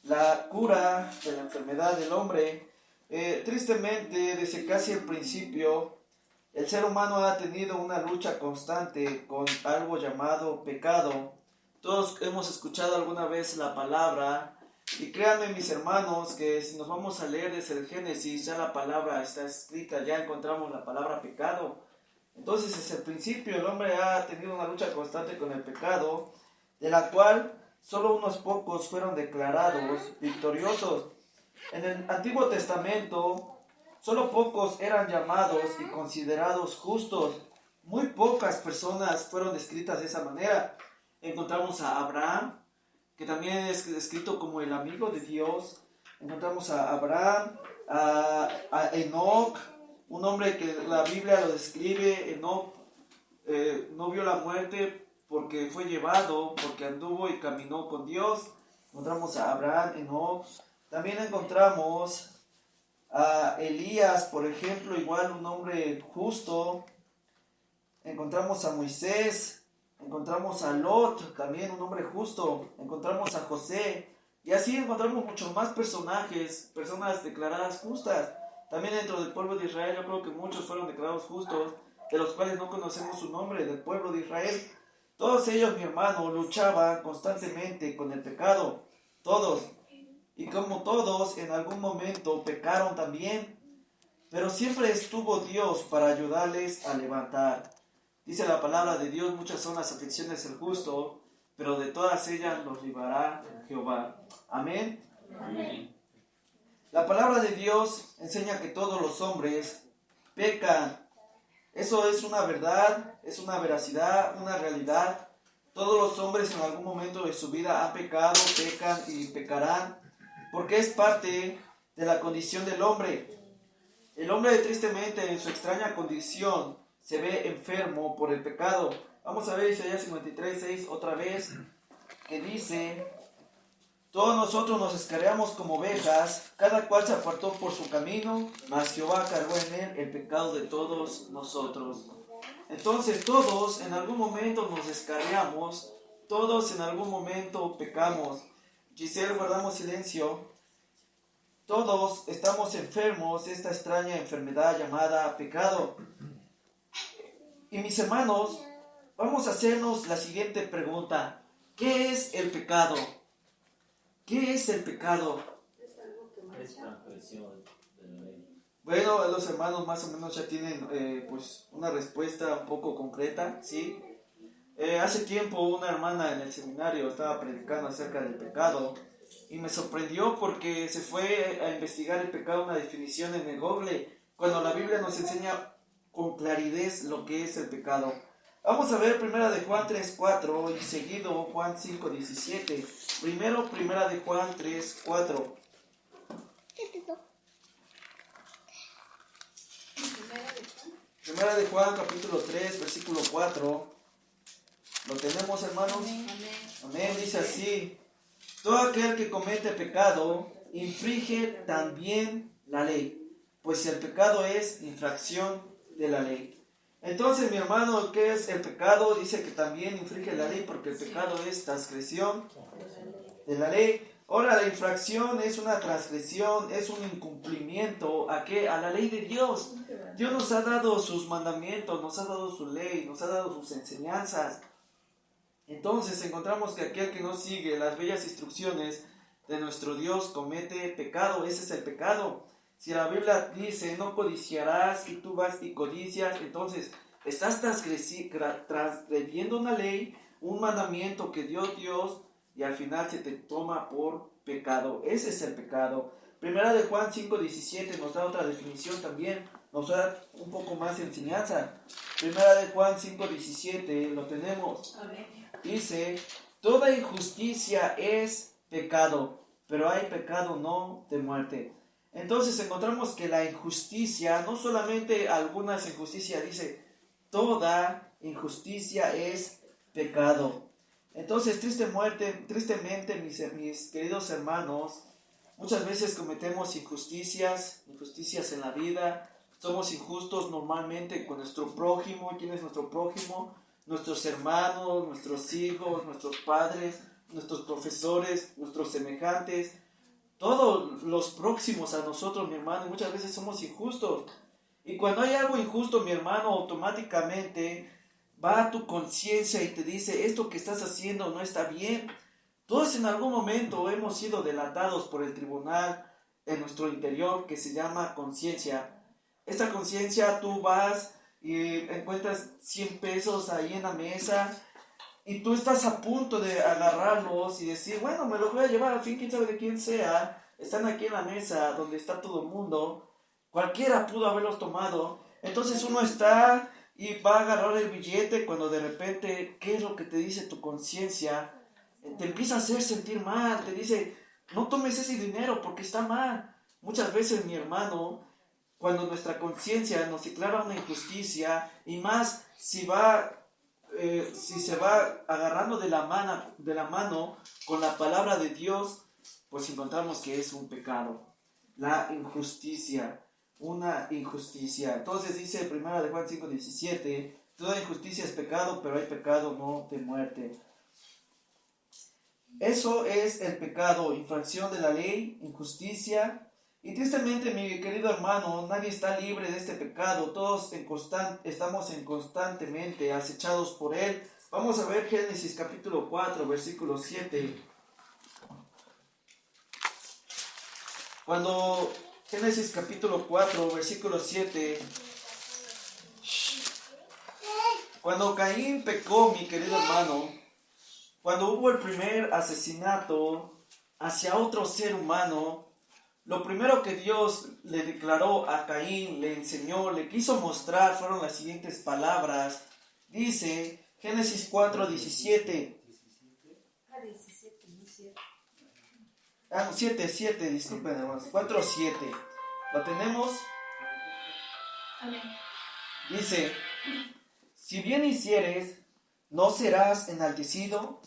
la cura de la enfermedad del hombre. Tristemente, desde casi el principio, el ser humano ha tenido una lucha constante con algo llamado pecado. Todos hemos escuchado alguna vez la palabra, y créanme mis hermanos que si nos vamos a leer desde el Génesis, ya la palabra está escrita, ya encontramos la palabra pecado. Entonces desde el principio el hombre ha tenido una lucha constante con el pecado, de la cual solo unos pocos fueron declarados victoriosos. En el Antiguo Testamento, solo pocos eran llamados y considerados justos. Muy pocas personas fueron descritas de esa manera. Encontramos a Abraham, que también es descrito como el amigo de Dios. Encontramos a Abraham, a Enoc, un hombre que la Biblia lo describe. Enoc no vio la muerte porque fue llevado, porque anduvo y caminó con Dios. Encontramos a Abraham, Enoc. También encontramos a Elías, por ejemplo, igual un hombre justo. Encontramos a Moisés, encontramos a Lot, también un hombre justo. Encontramos a José, y así encontramos muchos más personajes, personas declaradas justas. También dentro del pueblo de Israel yo creo que muchos fueron declarados justos, de los cuales no conocemos su nombre, del pueblo de Israel. Todos ellos, mi hermano, luchaban constantemente con el pecado, todos. Y como todos, en algún momento pecaron también, pero siempre estuvo Dios para ayudarles a levantar. Dice la palabra de Dios, muchas son las aflicciones del justo, pero de todas ellas los librará Jehová. Amén. Amén. La palabra de Dios enseña que todos los hombres pecan. Eso es una verdad, es una veracidad, una realidad. Todos los hombres en algún momento de su vida han pecado, pecan y pecarán, porque es parte de la condición del hombre. El hombre, tristemente, en su extraña condición, se ve enfermo por el pecado. Vamos a ver Isaías 53:6 otra vez, que dice: todos nosotros nos escareamos como ovejas, cada cual se apartó por su camino, mas Jehová cargó en él el pecado de todos nosotros. Entonces todos en algún momento nos descarriamos, todos en algún momento pecamos. Giselle, guardamos silencio. Todos estamos enfermos de esta extraña enfermedad llamada pecado. Y mis hermanos, vamos a hacernos la siguiente pregunta. ¿Qué es el pecado? ¿Qué es el pecado? Es transgresión de la ley. Bueno, los hermanos más o menos ya tienen pues una respuesta un poco concreta, ¿sí? Hace tiempo una hermana en el seminario estaba predicando acerca del pecado y me sorprendió porque se fue a investigar el pecado, una definición en el Google, cuando la Biblia nos enseña con claridad lo que es el pecado. Vamos a ver primera de Juan 3:4 y seguido Juan 5:17. Primero, primera de Juan 3:4. Primera de Juan, capítulo 3, versículo 4. ¿Lo tenemos, hermanos? Amén. Amén. Dice así: todo aquel que comete pecado infringe también la ley, pues si el pecado es infracción de la ley. Entonces, mi hermano, ¿qué es el pecado? Dice que también infringe la ley, porque el pecado es transgresión de la ley. Ahora, la infracción es una transgresión, es un incumplimiento ¿a qué? A la ley de Dios. Dios nos ha dado sus mandamientos, nos ha dado su ley, nos ha dado sus enseñanzas. Entonces encontramos que aquel que no sigue las bellas instrucciones de nuestro Dios comete pecado. Ese es el pecado. Si la Biblia dice no codiciarás y tú vas y codicias, entonces estás transgrediendo una ley, un mandamiento que dio Dios, y al final se te toma por pecado. Ese es el pecado. Primera de Juan 5:17 nos da otra definición también, nos da un poco más de enseñanza. Primera de Juan 5:17 lo tenemos. Dice: toda injusticia es pecado, pero hay pecado no de muerte. Entonces encontramos que la injusticia, no solamente algunas injusticias, dice toda injusticia es pecado. Entonces tristemente mis queridos hermanos, muchas veces cometemos injusticias en la vida. Somos injustos normalmente con nuestro prójimo. ¿Quién es nuestro prójimo? Nuestros hermanos, nuestros hijos, nuestros padres, nuestros profesores, nuestros semejantes. todos los próximos a nosotros, mi hermano, y muchas veces somos injustos. Y cuando hay algo injusto, mi hermano, automáticamente va a tu conciencia y te dice, esto que estás haciendo no está bien. Todos en algún momento hemos sido delatados por el tribunal en nuestro interior que se llama conciencia. Esta conciencia, tú vas y encuentras 100 pesos ahí en la mesa y tú estás a punto de agarrarlos y decir, bueno, me los voy a llevar, al fin quién sabe de quién sea. Están aquí en la mesa donde está todo el mundo. Cualquiera pudo haberlos tomado. Entonces uno está y va a agarrar el billete cuando de repente, ¿qué es lo que te dice tu conciencia? Te empieza a hacer sentir mal, te dice, no tomes ese dinero porque está mal. Muchas veces, mi hermano, cuando nuestra conciencia nos declara una injusticia, y más si se va agarrando de la mano con la palabra de Dios, pues encontramos que es un pecado. La injusticia, una injusticia. Entonces dice 1 de Juan 5:17, toda injusticia es pecado, pero hay pecado no de muerte. Eso es el pecado, infracción de la ley, injusticia. Y tristemente, mi querido hermano, nadie está libre de este pecado. Todos estamos constantemente acechados por él. Vamos a ver Génesis capítulo 4, versículo 7. Cuando Génesis capítulo 4, versículo 7. Cuando Caín pecó, mi querido hermano, cuando hubo el primer asesinato hacia otro ser humano, lo primero que Dios le declaró a Caín, le enseñó, le quiso mostrar fueron las siguientes palabras. Dice Génesis 4:17. 7, disculpen hermanos. 4:7. ¿Lo tenemos? Amén. Dice, si bien hicieres, no serás enaltecido,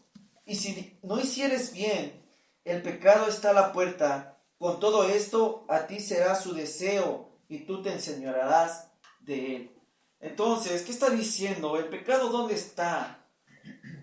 y si no hicieres bien, el pecado está a la puerta. Con todo esto, a ti será su deseo, y tú te enseñorearás de él. Entonces, ¿qué está diciendo? ¿El pecado dónde está?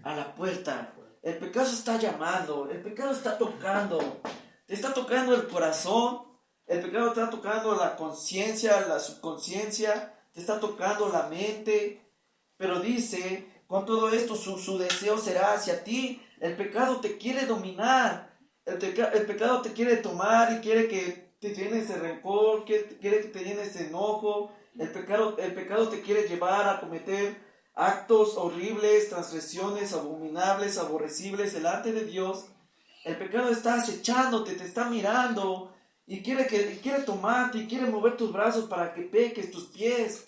A la puerta. El pecado está llamando, el pecado está tocando. Te está tocando el corazón, el pecado está tocando la conciencia, la subconsciencia, te está tocando la mente. Pero dice, con todo esto su deseo será hacia ti. El pecado te quiere dominar. El pecado te quiere tomar y quiere que te llenes de rencor, quiere que te llenes de enojo. El pecado te quiere llevar a cometer actos horribles, transgresiones abominables, aborrecibles delante de Dios. El pecado está acechándote, te está mirando y quiere tomarte y quiere mover tus brazos para que peques, tus pies,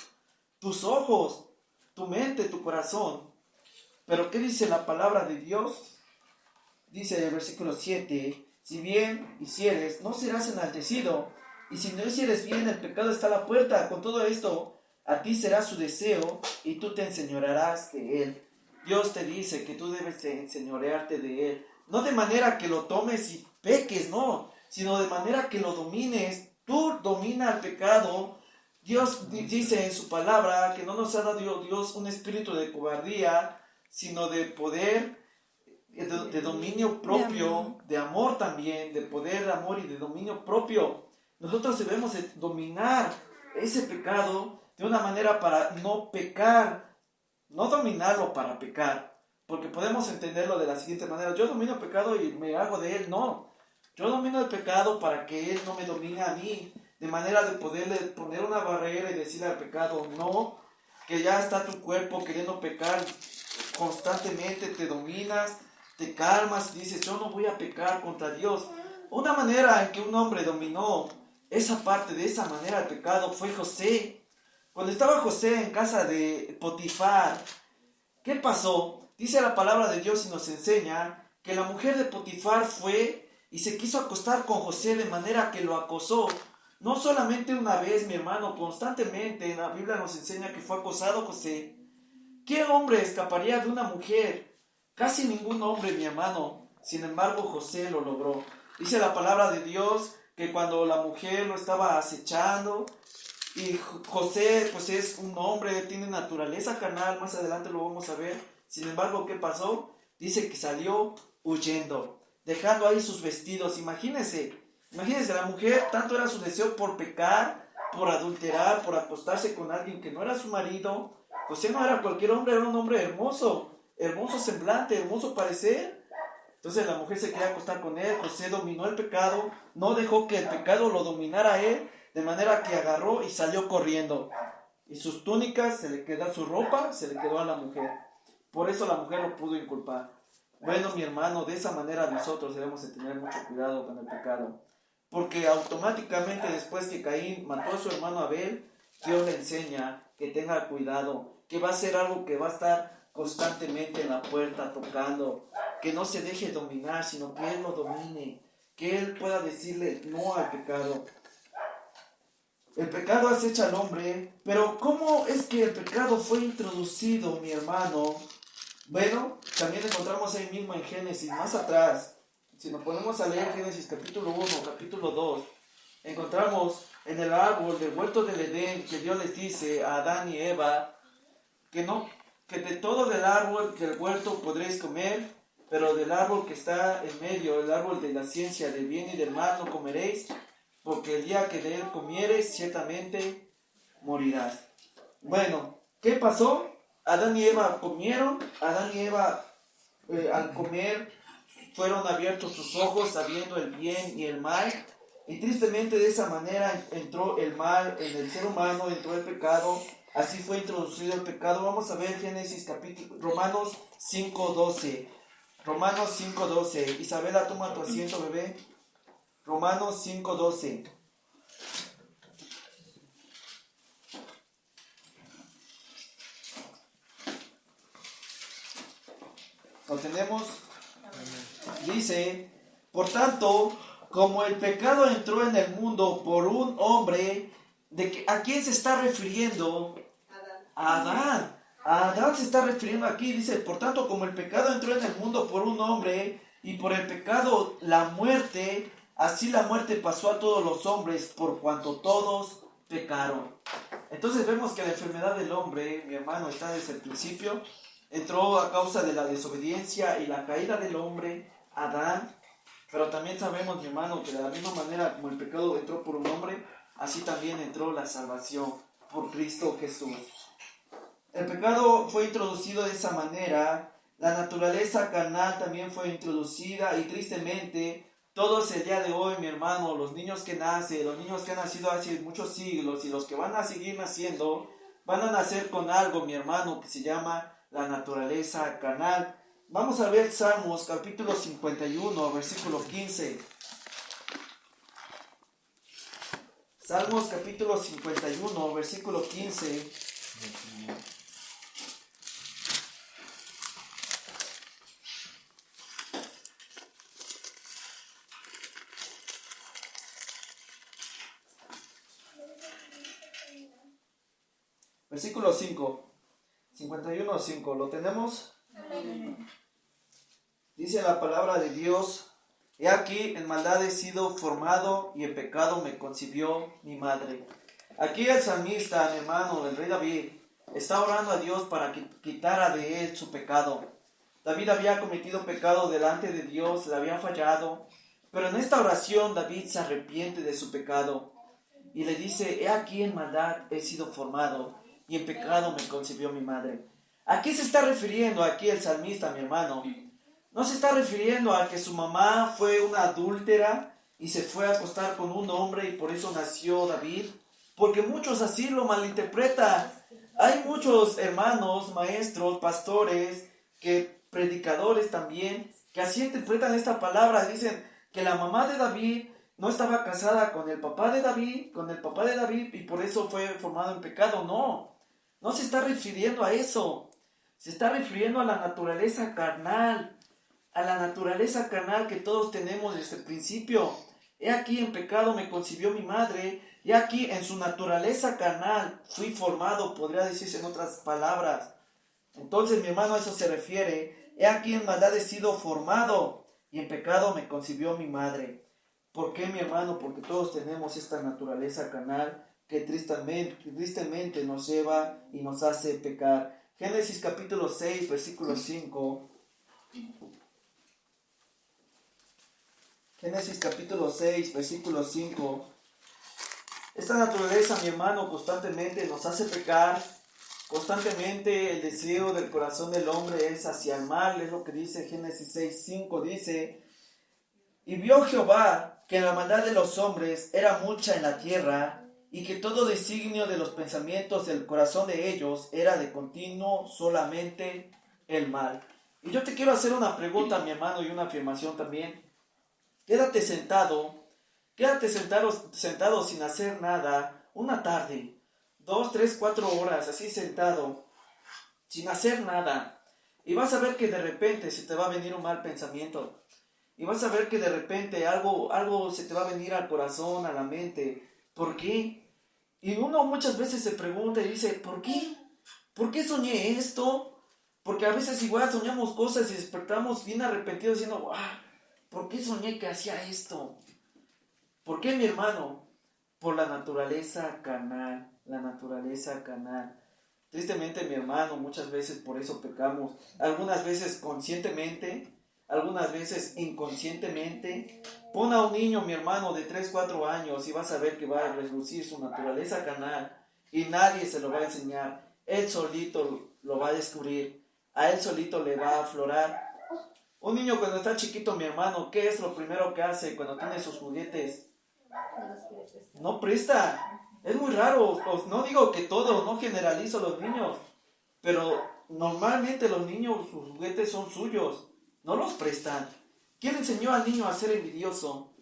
tus ojos, tu mente, tu corazón. Pero ¿qué dice la palabra de Dios? Dice en el versículo 7, si bien hicieres, no serás enaltecido, y si no hicieres bien, el pecado está a la puerta. Con todo esto, a ti será su deseo, y tú te enseñorearás de él. Dios te dice que tú debes enseñorearte de él. No de manera que lo tomes y peques, no, sino de manera que lo domines. Tú domina el pecado. Dios dice en su palabra que no nos ha dado Dios un espíritu de cobardía, sino de poder, de dominio propio, de amor también, de poder, de amor y de dominio propio. Nosotros debemos dominar ese pecado de una manera para no pecar, no dominarlo para pecar, porque podemos entenderlo de la siguiente manera: yo domino el pecado y me hago de él. No, yo domino el pecado para que él no me domine a mí, de manera de poderle poner una barrera y decirle al pecado no, que ya está tu cuerpo queriendo pecar constantemente, te dominas, te calmas, dices yo no voy a pecar contra Dios. Una manera en que un hombre dominó esa parte de esa manera el pecado fue José. Cuando estaba José en casa de Potifar, ¿qué pasó? Dice la palabra de Dios y nos enseña que la mujer de Potifar fue y se quiso acostar con José, de manera que lo acosó. No solamente una vez, mi hermano, constantemente. En la Biblia nos enseña que fue acosado José. ¿Qué hombre escaparía de una mujer? Casi ningún hombre, mi hermano. Sin embargo, José lo logró. Dice la palabra de Dios que cuando la mujer lo estaba acechando, y José pues es un hombre, tiene naturaleza carnal, más adelante lo vamos a ver. Sin embargo, ¿qué pasó? Dice que salió huyendo, dejando ahí sus vestidos. Imagínense Imagínense, la mujer tanto era su deseo por pecar, por adulterar, por acostarse con alguien que no era su marido. José no era cualquier hombre, era un hombre hermoso, hermoso semblante, hermoso parecer. Entonces la mujer se quería acostar con él. José dominó el pecado, no dejó que el pecado lo dominara a él, de manera que agarró y salió corriendo. Y sus túnicas, se le quedó su ropa, se le quedó a la mujer. Por eso la mujer lo pudo inculpar. Bueno, mi hermano, de esa manera nosotros debemos de tener mucho cuidado con el pecado. Porque automáticamente después que Caín mató a su hermano Abel, Dios le enseña que tenga cuidado, que va a ser algo que va a estar constantemente en la puerta tocando, que no se deje dominar, sino que Él lo domine, que Él pueda decirle no al pecado. El pecado acecha al hombre, pero ¿cómo es que el pecado fue introducido, mi hermano? Bueno, también encontramos ahí mismo en Génesis, más atrás. Si nos ponemos a leer Génesis capítulo 1, capítulo 2, encontramos en el árbol del huerto del Edén que Dios les dice a Adán y Eva que de todo del árbol del huerto podréis comer, pero del árbol que está en medio, el árbol de la ciencia del bien y del mal, no comeréis, porque el día que de él comiereis, ciertamente morirás. Bueno, ¿qué pasó? Adán y Eva comieron, Adán y Eva al comer fueron abiertos sus ojos sabiendo el bien y el mal, y tristemente de esa manera entró el mal en el ser humano, entró el pecado, así fue introducido el pecado. Vamos a ver Génesis capítulo, Romanos 5:12. Romanos 5:12. Isabela, toma tu asiento, bebé. Romanos 5:12. ¿Lo tenemos? Dice, por tanto, como el pecado entró en el mundo por un hombre, ¿a quién se está refiriendo? A Adán. A Adán se está refiriendo aquí, dice, por tanto, como el pecado entró en el mundo por un hombre, y por el pecado la muerte, así la muerte pasó a todos los hombres, por cuanto todos pecaron. Entonces vemos que la enfermedad del hombre, mi hermano, está desde el principio. Entró a causa de la desobediencia y la caída del hombre, Adán. Pero también sabemos, mi hermano, que de la misma manera como el pecado entró por un hombre, así también entró la salvación por Cristo Jesús. El pecado fue introducido de esa manera. La naturaleza carnal también fue introducida, y tristemente todos el día de hoy, mi hermano, los niños que nacen, los niños que han nacido hace muchos siglos y los que van a seguir naciendo, van a nacer con algo, mi hermano, que se llama la naturaleza carnal. Vamos a ver Salmos capítulo 51, versículo 15. Salmos capítulo 51, versículo 15. Versículo 5. 51, 5. ¿Lo tenemos? Amén. Dice la palabra de Dios: he aquí, en maldad he sido formado, y en pecado me concibió mi madre. Aquí el salmista, mi hermano, el rey David, está orando a Dios para que quitara de él su pecado. David había cometido pecado delante de Dios, le había fallado, pero en esta oración David se arrepiente de su pecado y le dice: he aquí, en maldad he sido formado, y en pecado me concibió mi madre. ¿A qué se está refiriendo aquí el salmista, mi hermano? No se está refiriendo a que su mamá fue una adúltera y se fue a acostar con un hombre y por eso nació David, porque muchos así lo malinterpretan. Hay muchos hermanos, maestros, pastores, predicadores también, que así interpretan esta palabra. Dicen que la mamá de David no estaba casada con el papá de David, y por eso fue formado en pecado. No se está refiriendo a eso. Se está refiriendo a la naturaleza carnal, que todos tenemos desde el principio. He aquí, en pecado me concibió mi madre, y aquí en su naturaleza carnal fui formado, podría decirse en otras palabras. Entonces, mi hermano, a eso se refiere. He aquí, en maldad he sido formado, y en pecado me concibió mi madre. ¿Por qué, mi hermano? Porque todos tenemos esta naturaleza carnal que tristemente nos lleva y nos hace pecar. Génesis capítulo 6, versículo 5. Génesis capítulo 6, versículo 5. Esta naturaleza, mi hermano, constantemente nos hace pecar. Constantemente el deseo del corazón del hombre es hacia el mal. Es lo que dice Génesis 6, 5. Dice: y vio Jehová que la maldad de los hombres era mucha en la tierra, y que todo designio de los pensamientos del corazón de ellos era de continuo solamente el mal. Y yo te quiero hacer una pregunta, mi hermano, y una afirmación también. Quédate sentado sin hacer nada, una tarde, 2, 3, 4 horas, así sentado, sin hacer nada. Y vas a ver que de repente se te va a venir un mal pensamiento. Y vas a ver que de repente algo se te va a venir al corazón, a la mente. ¿Por qué? Y uno muchas veces se pregunta y dice, ¿por qué? ¿Por qué soñé esto? Porque a veces igual soñamos cosas y despertamos bien arrepentidos diciendo, ¡guau! ¿Por qué soñé que hacía esto? ¿Por qué, mi hermano? Por la naturaleza carnal, la naturaleza carnal. Tristemente, mi hermano, muchas veces por eso pecamos. Algunas veces conscientemente, algunas veces inconscientemente. Pon a un niño, mi hermano, de 3, 4 años y vas a ver que va a relucir su naturaleza carnal y nadie se lo va a enseñar. Él solito lo va a descubrir, a él solito le va a aflorar. Un niño cuando está chiquito, mi hermano, ¿qué es lo primero que hace cuando tiene sus juguetes? No presta. Es muy raro, no digo que todos, no generalizo los niños, pero normalmente los niños, sus juguetes son suyos, no los prestan. ¿Quién enseñó al niño a ser envidioso?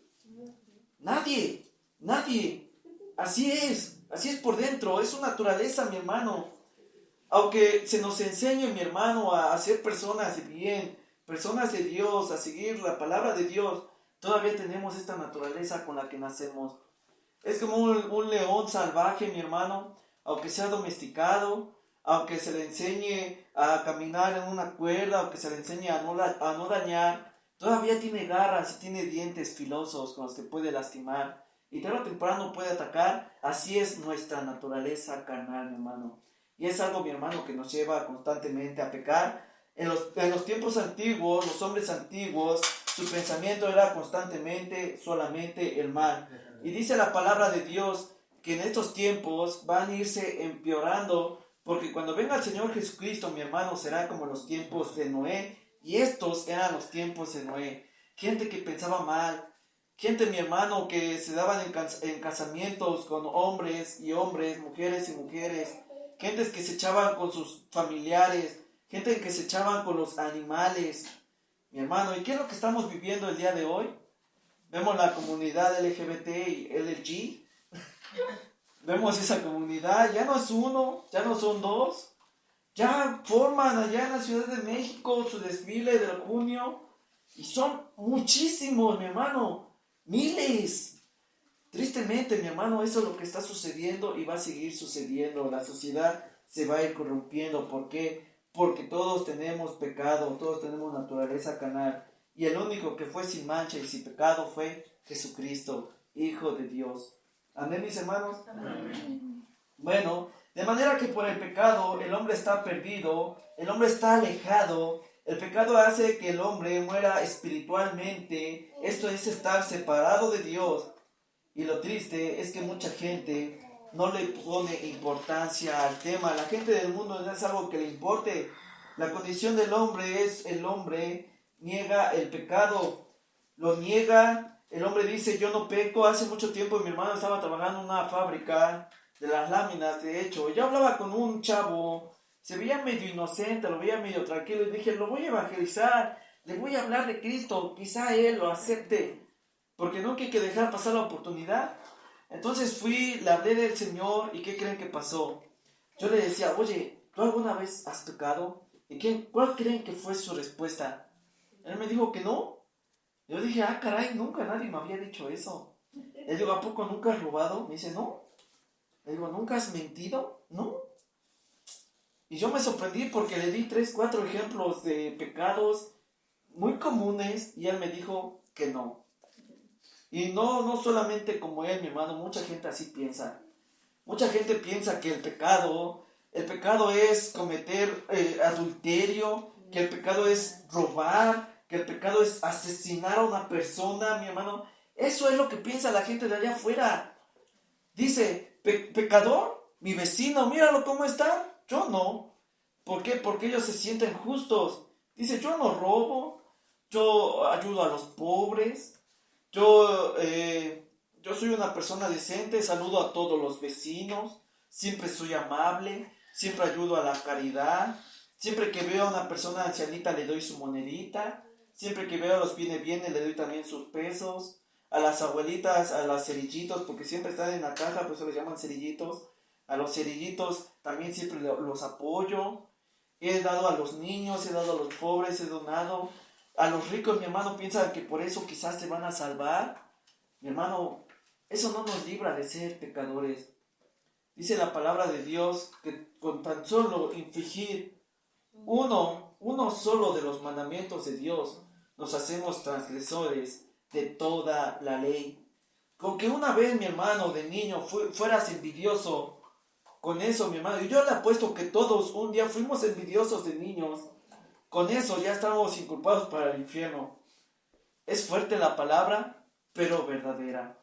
Nadie. Así es por dentro, es su naturaleza, mi hermano. Aunque se nos enseñe, mi hermano, a ser personas de bien, personas de Dios, a seguir la palabra de Dios, todavía tenemos esta naturaleza con la que nacemos. Es como un león salvaje, mi hermano, aunque sea domesticado, aunque se le enseñe a caminar en una cuerda, aunque se le enseñe a no dañar, todavía tiene garras y tiene dientes filosos con los que puede lastimar y tarde o temprano puede atacar. Así es nuestra naturaleza carnal, mi hermano. Y es algo, mi hermano, que nos lleva constantemente a pecar. En los tiempos antiguos, los hombres antiguos, su pensamiento era constantemente solamente el mal. Y dice la palabra de Dios que en estos tiempos van a irse empeorando, porque cuando venga el Señor Jesucristo, mi hermano, será como los tiempos de Noé. Y estos eran los tiempos de Noé. Gente que pensaba mal, gente, mi hermano, que se daban en casamientos con hombres, mujeres y mujeres, gentes que se echaban con sus familiares, gente que se echaban con los animales. Mi hermano, ¿y qué es lo que estamos viviendo el día de hoy? Vemos la comunidad LGBT y LG. Vemos esa comunidad, ya no es uno, ya no son dos. Ya forman allá en la Ciudad de México su desfile de junio. Y son muchísimos, mi hermano. Miles. Tristemente, mi hermano, eso es lo que está sucediendo y va a seguir sucediendo. La sociedad se va a ir corrompiendo. ¿Por qué? Porque todos tenemos pecado, todos tenemos naturaleza carnal. Y el único que fue sin mancha y sin pecado fue Jesucristo, Hijo de Dios. ¿Amén, mis hermanos? Amén. Bueno, de manera que por el pecado el hombre está perdido, el hombre está alejado. El pecado hace que el hombre muera espiritualmente. Esto es estar separado de Dios. Y lo triste es que mucha gente no le pone importancia al tema. La gente del mundo no es algo que le importe. La condición del hombre es el hombre niega el pecado, lo niega. El hombre dice, yo no peco. Hace mucho tiempo mi hermano estaba trabajando en una fábrica de las láminas, de hecho. Yo hablaba con un chavo, se veía medio inocente, lo veía medio tranquilo, y dije, lo voy a evangelizar, le voy a hablar de Cristo, quizá él lo acepte, porque no hay que dejar pasar la oportunidad. Entonces fui, le hablé del Señor, ¿y qué creen que pasó? Yo le decía, oye, ¿tú alguna vez has pecado? ¿Y cuál creen que fue su respuesta? Él me dijo que no. Yo dije, caray, nunca nadie me había dicho eso. Le digo, ¿a poco nunca has robado? Me dice, no. Le digo, ¿nunca has mentido? No. Y yo me sorprendí porque le di 3, 4 ejemplos de pecados muy comunes y él me dijo que no. Y no solamente como él, mi hermano, mucha gente así piensa. Mucha gente piensa que el pecado es cometer adulterio, que el pecado es robar, que el pecado es asesinar a una persona, mi hermano. Eso es lo que piensa la gente de allá afuera. Dice, pecador, mi vecino, míralo cómo está. Yo no. ¿Por qué? Porque ellos se sienten justos. Dice, yo no robo, yo ayudo a los pobres, yo soy una persona decente, saludo a todos los vecinos, siempre soy amable, siempre ayudo a la caridad, siempre que veo a una persona ancianita le doy su monedita, siempre que veo a los bienes le doy también sus pesos, a las abuelitas, a los cerillitos, porque siempre están en la caja, por eso les llaman cerillitos, a los cerillitos también siempre los apoyo. He dado a los niños, he dado a los pobres, he donado. A los ricos, mi hermano, piensan que por eso quizás se van a salvar. Mi hermano, eso no nos libra de ser pecadores. Dice la palabra de Dios que con tan solo infligir uno solo de los mandamientos de Dios, nos hacemos transgresores de toda la ley. Con que una vez, mi hermano, de niño, fueras envidioso, con eso, mi hermano, y yo le apuesto que todos un día fuimos envidiosos de niños, con eso ya estamos inculpados para el infierno. Es fuerte la palabra, pero verdadera.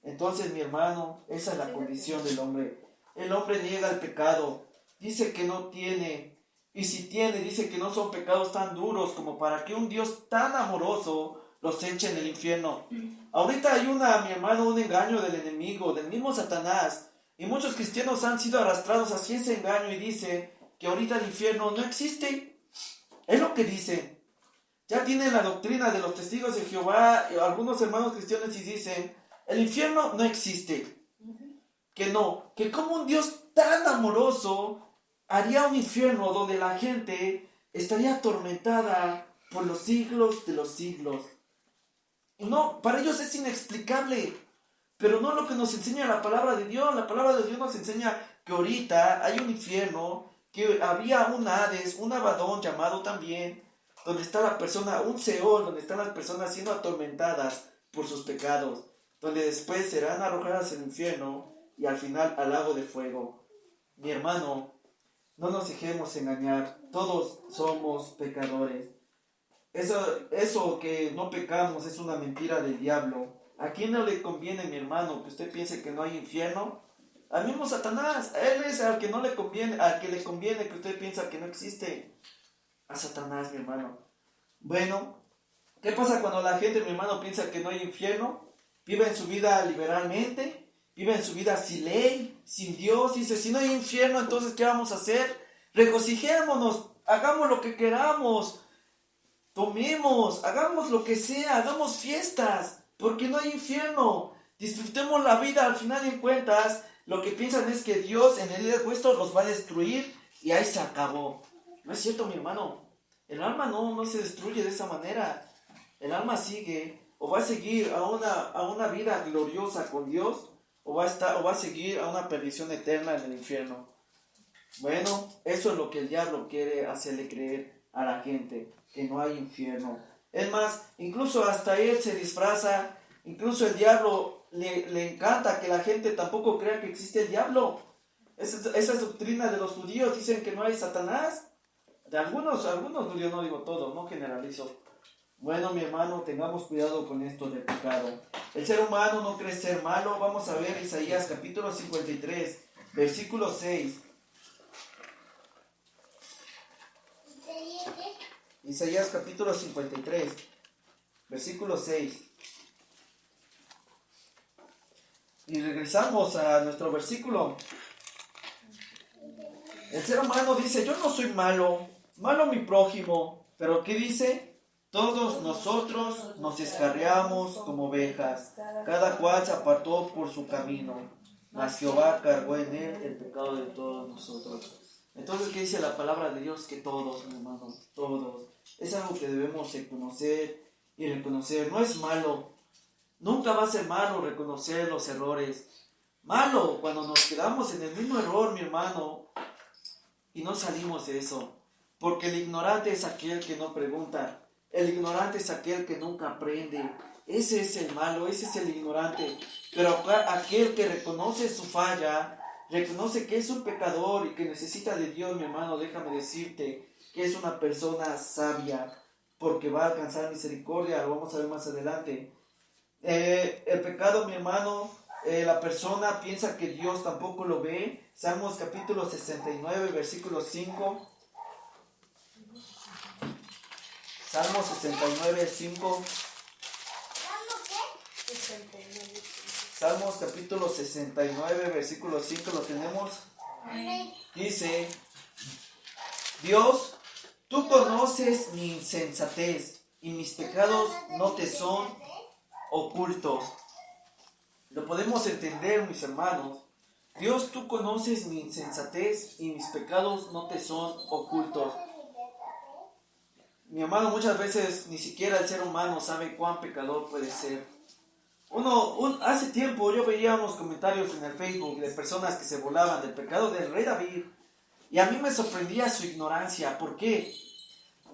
Entonces, mi hermano, esa es la condición del hombre. El hombre niega el pecado, dice que no tiene, y si tiene, dice que no son pecados tan duros como para que un Dios tan amoroso los eche en el infierno. Ahorita hay mi hermano, un engaño del enemigo, del mismo Satanás. Y muchos cristianos han sido arrastrados hacia ese engaño y dicen que ahorita el infierno no existe. Es lo que dicen. Ya tienen la doctrina de los testigos de Jehová, algunos hermanos cristianos, y dicen, el infierno no existe. Que no, que como un Dios tan amoroso haría un infierno donde la gente estaría atormentada por los siglos de los siglos. Y no, para ellos es inexplicable. Pero no lo que nos enseña la palabra de Dios. La palabra de Dios nos enseña que ahorita hay un infierno, que había un Hades, un Abadón llamado también, donde está la persona, un Seol, donde están las personas siendo atormentadas por sus pecados, donde después serán arrojadas al infierno y al final al lago de fuego. Mi hermano, no nos dejemos engañar, todos somos pecadores. Eso que no pecamos es una mentira del diablo. ¿A quién no le conviene, mi hermano, que usted piense que no hay infierno? Al mismo Satanás. Él es al que no le conviene, al que le conviene que usted piensa que no existe. A Satanás, mi hermano. Bueno, ¿qué pasa cuando la gente, mi hermano, piensa que no hay infierno? Vive en su vida liberalmente, vive en su vida sin ley, sin Dios. Dice, si no hay infierno, entonces ¿qué vamos a hacer? Regocijémonos, hagamos lo que queramos, tomemos, hagamos lo que sea, hagamos fiestas. Porque no hay infierno. Disfrutemos la vida. Al final de cuentas, lo que piensan es que Dios en el día de juicio los va a destruir y ahí se acabó. No es cierto, mi hermano. El alma no se destruye de esa manera. El alma sigue o va a seguir a una vida gloriosa con Dios o va a seguir a una perdición eterna en el infierno. Bueno, eso es lo que el diablo quiere hacerle creer a la gente, que no hay infierno. Es más, incluso hasta él se disfraza, incluso el diablo le encanta que la gente tampoco crea que existe el diablo. Esa doctrina de los judíos, dicen que no hay Satanás. De algunos judíos, no digo todos, no generalizo. Bueno, mi hermano, tengamos cuidado con esto del pecado. El ser humano no cree ser malo. Vamos a ver Isaías capítulo 53, versículo 6. Isaías capítulo 53, versículo 6. Y regresamos a nuestro versículo. El ser humano dice, yo no soy malo, malo mi prójimo. Pero ¿qué dice? Todos nosotros nos descarriamos como ovejas, cada cual se apartó por su camino, mas Jehová cargó en él el pecado de todos nosotros. Entonces, ¿qué dice la palabra de Dios? Que todos, mi hermano, todos. Es algo que debemos de conocer y reconocer. No es malo. Nunca va a ser malo reconocer los errores. Malo cuando nos quedamos en el mismo error, mi hermano, y no salimos de eso. Porque el ignorante es aquel que no pregunta. El ignorante es aquel que nunca aprende. Ese es el malo, ese es el ignorante. Pero aquel que reconoce su falla, reconoce que es un pecador y que necesita de Dios, mi hermano, déjame decirte que es una persona sabia. porque va a alcanzar misericordia, lo vamos a ver más adelante. El pecado, mi hermano, la persona piensa que Dios tampoco lo ve. Salmos capítulo 69, versículo 5. Salmos 69, 5. Salmos capítulo 69, versículo 5, ¿lo tenemos? Dice, Dios, tú conoces mi insensatez y mis pecados no te son ocultos. Lo podemos entender, mis hermanos. Dios, tú conoces mi insensatez y mis pecados no te son ocultos. Mi hermano, muchas veces ni siquiera el ser humano sabe cuán pecador puede ser. Hace tiempo yo veía unos comentarios en el Facebook de personas que se burlaban del pecado del rey David. Y a mí me sorprendía su ignorancia. ¿Por qué?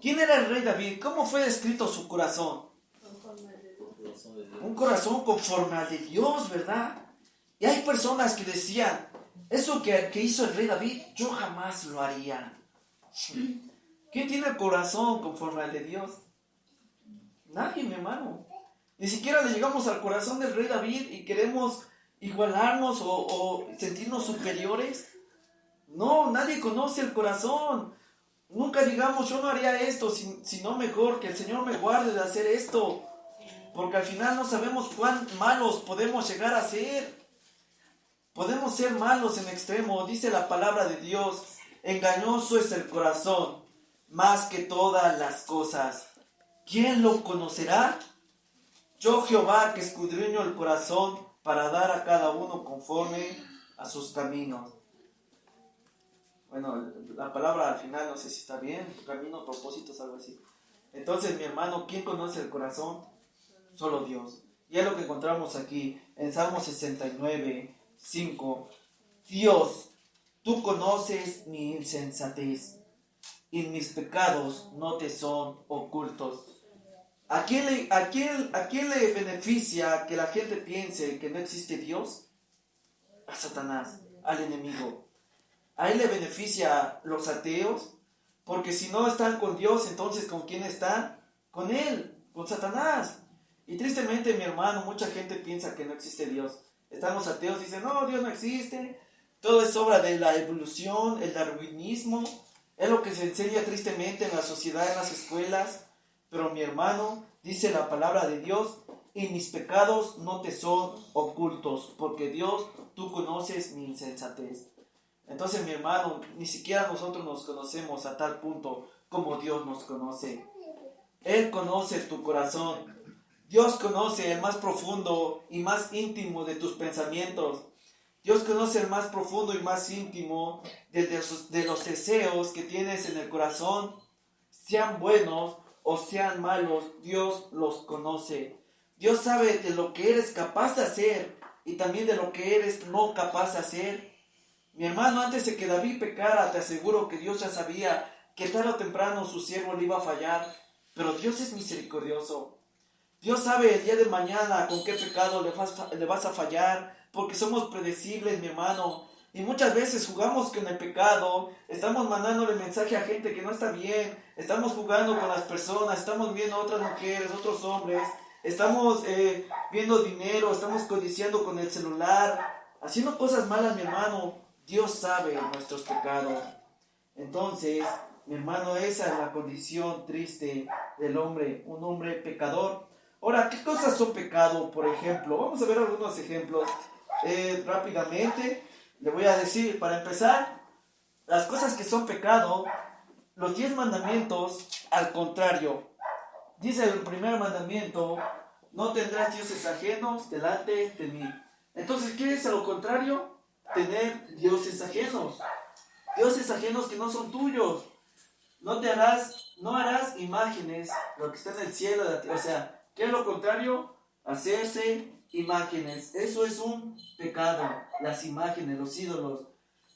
¿Quién era el rey David? ¿Cómo fue descrito su corazón? Un corazón conforme al de Dios, ¿verdad? Y hay personas que decían, eso que hizo el rey David, yo jamás lo haría. ¿Quién tiene el corazón conforme al de Dios? Nadie, mi hermano. Ni siquiera le llegamos al corazón del rey David y queremos igualarnos o sentirnos superiores. No, nadie conoce el corazón. Nunca digamos, yo no haría esto, sino mejor que el Señor me guarde de hacer esto. Porque al final no sabemos cuán malos podemos llegar a ser. Podemos ser malos en extremo. Dice la palabra de Dios, engañoso es el corazón, más que todas las cosas. ¿Quién lo conocerá? Yo, Jehová, que escudriño el corazón para dar a cada uno conforme a sus caminos. Bueno, la palabra al final no sé si está bien, camino, propósitos, algo así. Entonces, mi hermano, ¿quién conoce el corazón? Solo Dios. Y es lo que encontramos aquí en Salmo 69, 5. Dios, tú conoces mi insensatez y mis pecados no te son ocultos. ¿A quién le beneficia que la gente piense que no existe Dios? A Satanás, al enemigo. A él le beneficia los ateos, porque si no están con Dios, entonces ¿con quién están? Con él, con Satanás. Y tristemente, mi hermano, mucha gente piensa que no existe Dios. Están los ateos y dicen, no, Dios no existe. Todo es obra de la evolución, el darwinismo. Es lo que se enseña tristemente en la sociedad, en las escuelas. Pero mi hermano, dice la palabra de Dios, y mis pecados no te son ocultos, porque Dios, tú conoces mi insensatez. Entonces, mi hermano, ni siquiera nosotros nos conocemos a tal punto como Dios nos conoce. Él conoce tu corazón. Dios conoce el más profundo y más íntimo de tus pensamientos. Dios conoce el más profundo y más íntimo de los deseos que tienes en el corazón. Sean buenos o sean malos, Dios los conoce. Dios sabe de lo que eres capaz de hacer y también de lo que eres no capaz de hacer. Mi hermano, antes de que David pecara, te aseguro que Dios ya sabía que tarde o temprano su siervo le iba a fallar. Pero Dios es misericordioso. Dios sabe el día de mañana con qué pecado le vas a fallar, porque somos predecibles, mi hermano. Y muchas veces jugamos con el pecado, estamos mandándole mensaje a gente que no está bien, estamos jugando con las personas, estamos viendo a otras mujeres, otros hombres, estamos viendo dinero, estamos codiciando con el celular, haciendo cosas malas, mi hermano. Dios sabe nuestros pecados. Entonces, mi hermano, esa es la condición triste del hombre, un hombre pecador. Ahora, ¿qué cosas son pecado? Por ejemplo, vamos a ver algunos ejemplos rápidamente. Le voy a decir, para empezar, las cosas que son pecado, los 10 mandamientos, al contrario. Dice el primer mandamiento, no tendrás dioses ajenos delante de mí. Entonces, ¿qué es a lo contrario? Tener dioses ajenos. Dioses ajenos que no son tuyos. No harás imágenes, lo que está en el cielo, o sea, ¿qué es lo contrario? Hacerse imágenes. Eso es un pecado. Las imágenes, los ídolos.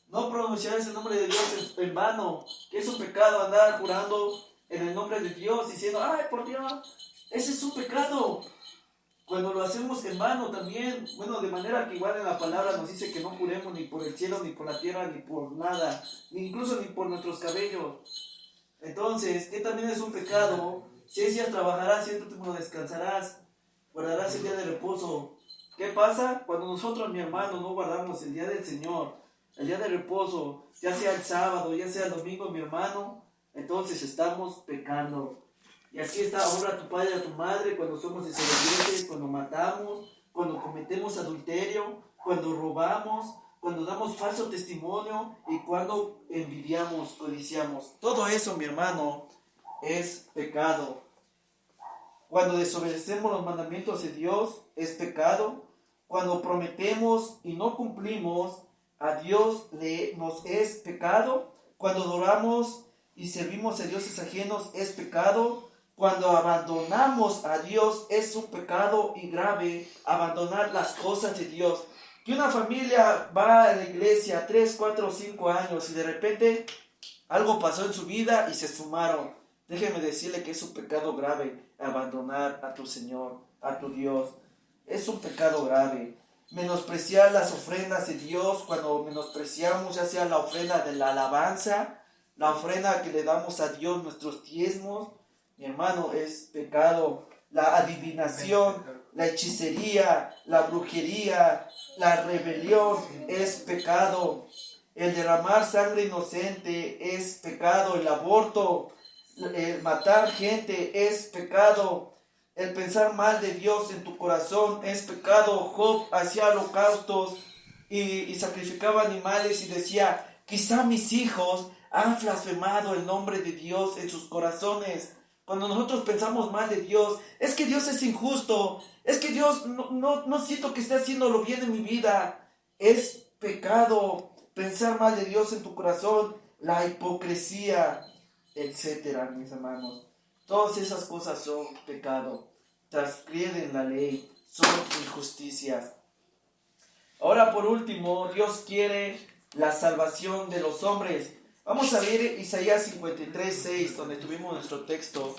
No pronunciarás el nombre de Dios en vano. Que es un pecado andar jurando en el nombre de Dios, diciendo, ay, por Dios. Ese es un pecado. Cuando lo hacemos en vano también, bueno, de manera que igual en la palabra nos dice que no juremos ni por el cielo, ni por la tierra, ni por nada, ni incluso ni por nuestros cabellos. Entonces, ¿qué también es un pecado? 6 días trabajarás y el último descansarás. Guardarás el día de reposo. ¿Qué pasa? Cuando nosotros, mi hermano, no guardamos el día del Señor, el día de reposo, ya sea el sábado, ya sea el domingo, mi hermano, entonces estamos pecando. Y así está, honra a tu padre y a tu madre cuando somos desobedientes, cuando matamos, cuando cometemos adulterio, cuando robamos, cuando damos falso testimonio y cuando envidiamos, codiciamos. Todo eso, mi hermano, es pecado. Cuando desobedecemos los mandamientos de Dios, es pecado. Cuando prometemos y no cumplimos, a Dios nos es pecado. Cuando adoramos y servimos a dioses ajenos, es pecado. Cuando abandonamos a Dios, es un pecado y grave abandonar las cosas de Dios. Que una familia va a la iglesia 3, 4, 5 años y de repente algo pasó en su vida y se sumaron. Déjeme decirle que es un pecado grave abandonar a tu Señor, a tu Dios. Es un pecado grave. Menospreciar las ofrendas de Dios, cuando menospreciamos ya sea la ofrenda de la alabanza, la ofrenda que le damos a Dios, nuestros diezmos, mi hermano, es pecado. La adivinación, la hechicería, la brujería, la rebelión es pecado. El derramar sangre inocente es pecado. El aborto, el matar gente es pecado. El pensar mal de Dios en tu corazón es pecado. Job hacía holocaustos y sacrificaba animales y decía, quizá mis hijos han blasfemado el nombre de Dios en sus corazones. Cuando nosotros pensamos mal de Dios, es que Dios es injusto, es que Dios no siento que esté haciendo lo bien en mi vida. Es pecado pensar mal de Dios en tu corazón, la hipocresía, etcétera, mis hermanos. Todas esas cosas son pecado, transgreden la ley, son injusticias. Ahora por último, Dios quiere la salvación de los hombres. Vamos a ver Isaías 53:6, donde tuvimos nuestro texto.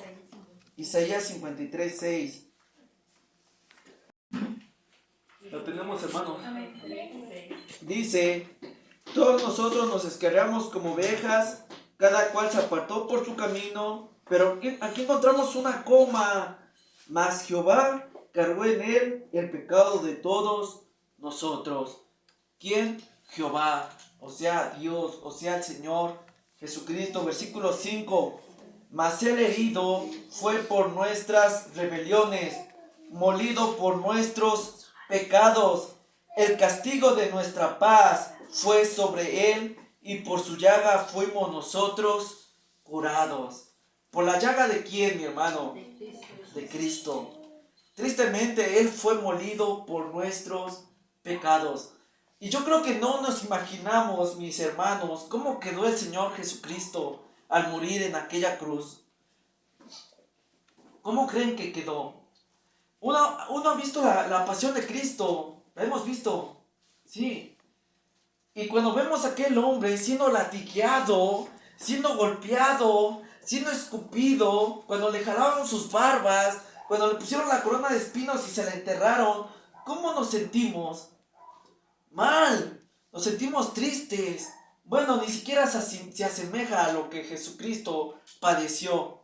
Isaías 53:6. Lo tenemos, hermano. Dice, todos nosotros nos descarriamos como ovejas, cada cual se apartó por su camino, pero aquí encontramos una coma, mas Jehová cargó en él el pecado de todos nosotros. ¿Quién? Jehová, o sea Dios, o sea el Señor Jesucristo. Versículo 5, mas el herido fue por nuestras rebeliones, molido por nuestros pecados. El castigo de nuestra paz fue sobre él, y por su llaga fuimos nosotros curados. ¿Por la llaga de quién, mi hermano? De Cristo. Tristemente, él fue molido por nuestros pecados. Y yo creo que no nos imaginamos, mis hermanos, cómo quedó el Señor Jesucristo al morir en aquella cruz. ¿Cómo creen que quedó? Uno ha visto la pasión de Cristo, la hemos visto, sí. Y cuando vemos a aquel hombre siendo latigueado, siendo golpeado, siendo escupido, cuando le jalaron sus barbas, cuando le pusieron la corona de espinos y se la enterraron, ¿cómo nos sentimos? Mal, nos sentimos tristes. Bueno, ni siquiera se asemeja a lo que Jesucristo padeció.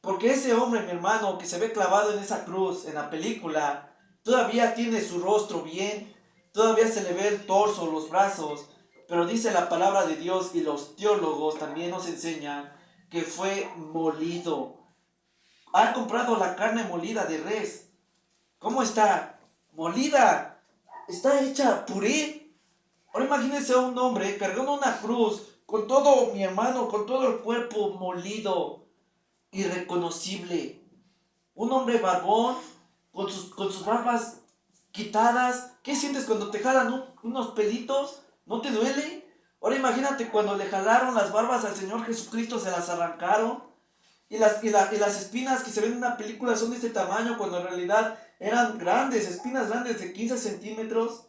Porque ese hombre, mi hermano, que se ve clavado en esa cruz, en la película, todavía tiene su rostro bien, todavía se le ve el torso, los brazos, pero dice la palabra de Dios y los teólogos también nos enseñan que fue molido. Ha comprado la carne molida de res. ¿Cómo está? Molida. Está hecha puré. Ahora imagínense a un hombre cargando una cruz con todo, mi hermano, con todo el cuerpo molido, irreconocible. Un hombre barbón, con sus barbas quitadas. ¿Qué sientes cuando te jalan unos pelitos? ¿No te duele? Ahora imagínate cuando le jalaron las barbas al Señor Jesucristo, se las arrancaron. Y las espinas que se ven en una película son de este tamaño, cuando en realidad eran grandes, espinas grandes de 15 centímetros.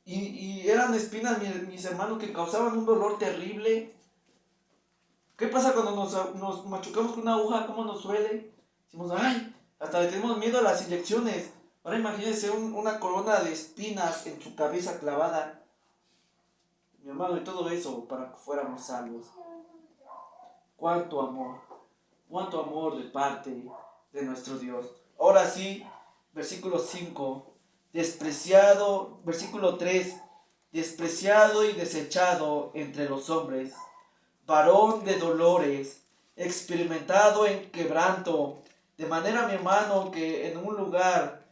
Y eran espinas, mis hermanos, que causaban un dolor terrible. ¿Qué pasa cuando nos machucamos con una aguja? ¿Cómo nos duele? Decimos, ay, hasta le tenemos miedo a las inyecciones. Ahora imagínense una corona de espinas en su cabeza clavada. Mi hermano, y todo eso para que fuéramos salvos. ¡Cuánto amor! cuánto amor de parte de nuestro Dios. Ahora sí, versículo 5, versículo 3, despreciado y desechado entre los hombres, varón de dolores, experimentado en quebranto, de manera, mi hermano, que en un lugar,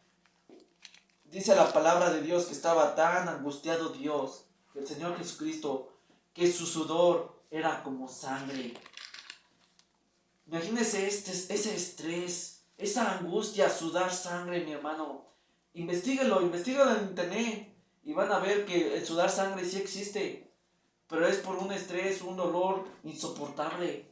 dice la palabra de Dios, que estaba tan angustiado Dios, el Señor Jesucristo, que su sudor era como sangre. Imagínese ese estrés, esa angustia, sudar sangre, mi hermano. Investíguelo en internet y van a ver que el sudar sangre sí existe, pero es por un estrés, un dolor insoportable.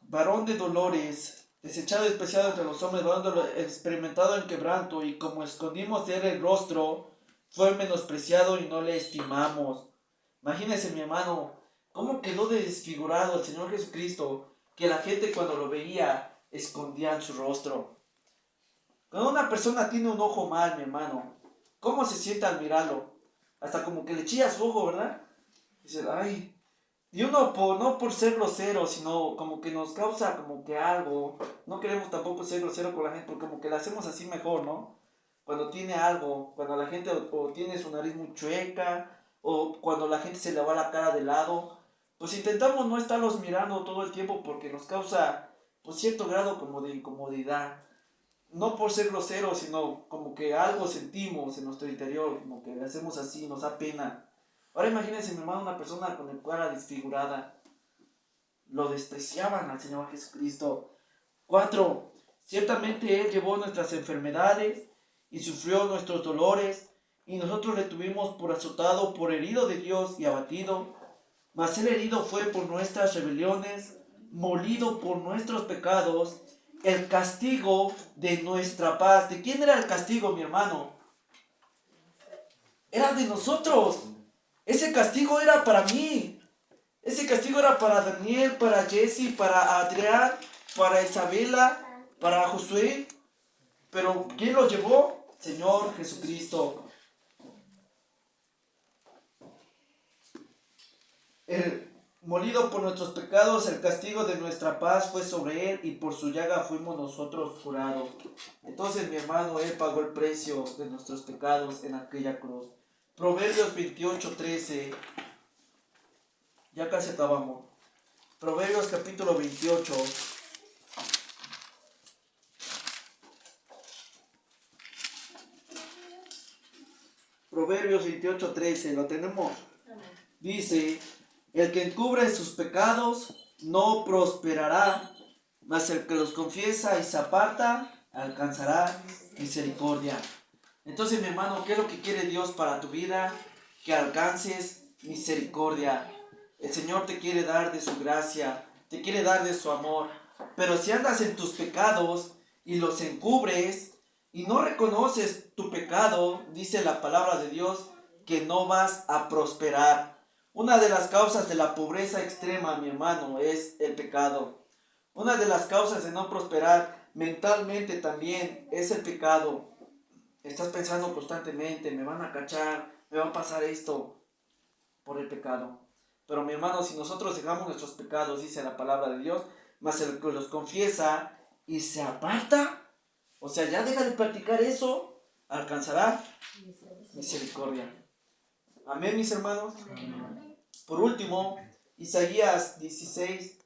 Varón de dolores, desechado y despreciado entre los hombres, varón de dolores, experimentado en quebranto, y como escondimos de él el rostro, fue menospreciado y no le estimamos. Imagínese, mi hermano, cómo quedó desfigurado el Señor Jesucristo, que la gente cuando lo veía escondían su rostro. Cuando una persona tiene un ojo mal, mi hermano, ¿cómo se siente al mirarlo? Hasta como que le chilla su ojo, ¿verdad? Dice, ay. Y uno no por ser grosero, sino como que nos causa como que algo. No queremos tampoco ser grosero con la gente, porque como que la hacemos así mejor, ¿no? Cuando tiene algo, cuando la gente o tiene su nariz muy chueca, o cuando la gente se le va la cara de lado, pues intentamos no estarlos mirando todo el tiempo porque nos causa pues cierto grado como de incomodidad. No por ser grosero, sino como que algo sentimos en nuestro interior, como que le hacemos así, nos da pena. Ahora imagínense, mi hermano, una persona con el cara desfigurada. Lo despreciaban al Señor Jesucristo. 4. Ciertamente Él llevó nuestras enfermedades y sufrió nuestros dolores, y nosotros le tuvimos por azotado, por herido de Dios y abatido. Mas Él herido fue por nuestras rebeliones, molido por nuestros pecados. El castigo de nuestra paz. ¿De quién era el castigo, mi hermano? Era de nosotros. Ese castigo era para mí. Ese castigo era para Daniel, para Jesse, para Adrián, para Isabela, para Josué. Pero ¿quién lo llevó? Señor Jesucristo. El molido por nuestros pecados, el castigo de nuestra paz fue sobre él, y por su llaga fuimos nosotros curados. Entonces, mi hermano, él pagó el precio de nuestros pecados en aquella cruz. Proverbios 28:13. Ya casi acabamos. Proverbios capítulo 28. Proverbios 28:13. ¿Lo tenemos? Dice: el que encubre sus pecados no prosperará, mas el que los confiesa y se aparta alcanzará misericordia. Entonces, mi hermano, ¿qué es lo que quiere Dios para tu vida? Que alcances misericordia. El Señor te quiere dar de su gracia, te quiere dar de su amor. Pero si andas en tus pecados y los encubres y no reconoces tu pecado, dice la palabra de Dios, que no vas a prosperar. Una de las causas de la pobreza extrema, mi hermano, es el pecado. Una de las causas de no prosperar mentalmente también es el pecado. Estás pensando constantemente, me van a cachar, me va a pasar esto por el pecado. Pero mi hermano, si nosotros dejamos nuestros pecados, dice la palabra de Dios, mas el que los confiesa y se aparta, o sea, ya deja de practicar eso, alcanzará misericordia. Amén, mis hermanos. Amén. Por último, Isaías 1:16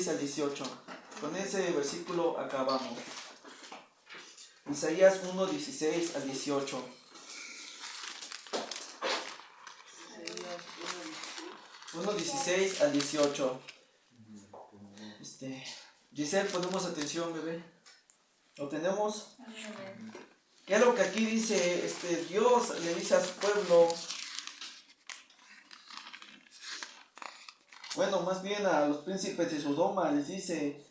al 18. Con ese versículo acabamos. Isaías 1:16 al 18. Isaías 1:16 al 18. Giselle, ponemos atención, bebé. ¿Lo tenemos? ¿Qué es lo que aquí dice Dios? Le dice a su pueblo, bueno, más bien a los príncipes de Sodoma, les dice,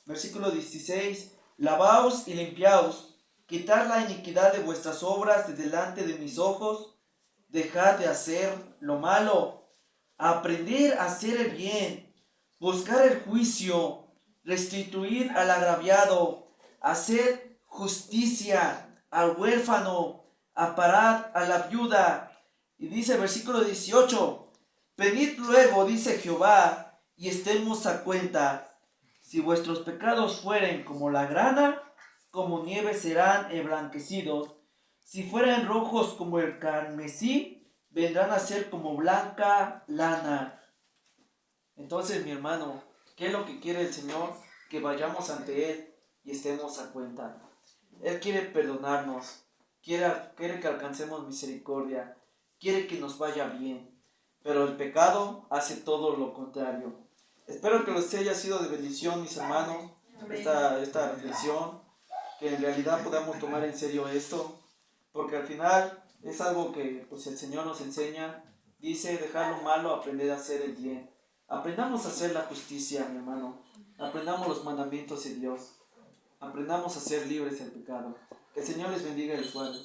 versículo 16, lavaos y limpiaos, quitad la iniquidad de vuestras obras de delante de mis ojos, dejad de hacer lo malo, aprended a hacer el bien, buscar el juicio, restituir al agraviado, hacer justicia al huérfano, amparad a la viuda. Y dice versículo 18, Venid luego, dice Jehová, y estemos a cuenta. Si vuestros pecados fueren como la grana, como nieve serán emblanquecidos. Si fueren rojos como el carmesí, vendrán a ser como blanca lana. Entonces, mi hermano, ¿qué es lo que quiere el Señor? Que vayamos ante Él y estemos a cuenta. Él quiere perdonarnos, quiere que alcancemos misericordia, quiere que nos vaya bien, pero el pecado hace todo lo contrario. Espero que les haya sido de bendición, mis hermanos, esta reflexión, que en realidad podamos tomar en serio esto, porque al final es algo que pues, el Señor nos enseña. Dice, dejar lo malo, aprender a hacer el bien. Aprendamos a hacer la justicia, mi hermano. Aprendamos los mandamientos de Dios. Aprendamos a ser libres del pecado. Que el Señor les bendiga y les guarde.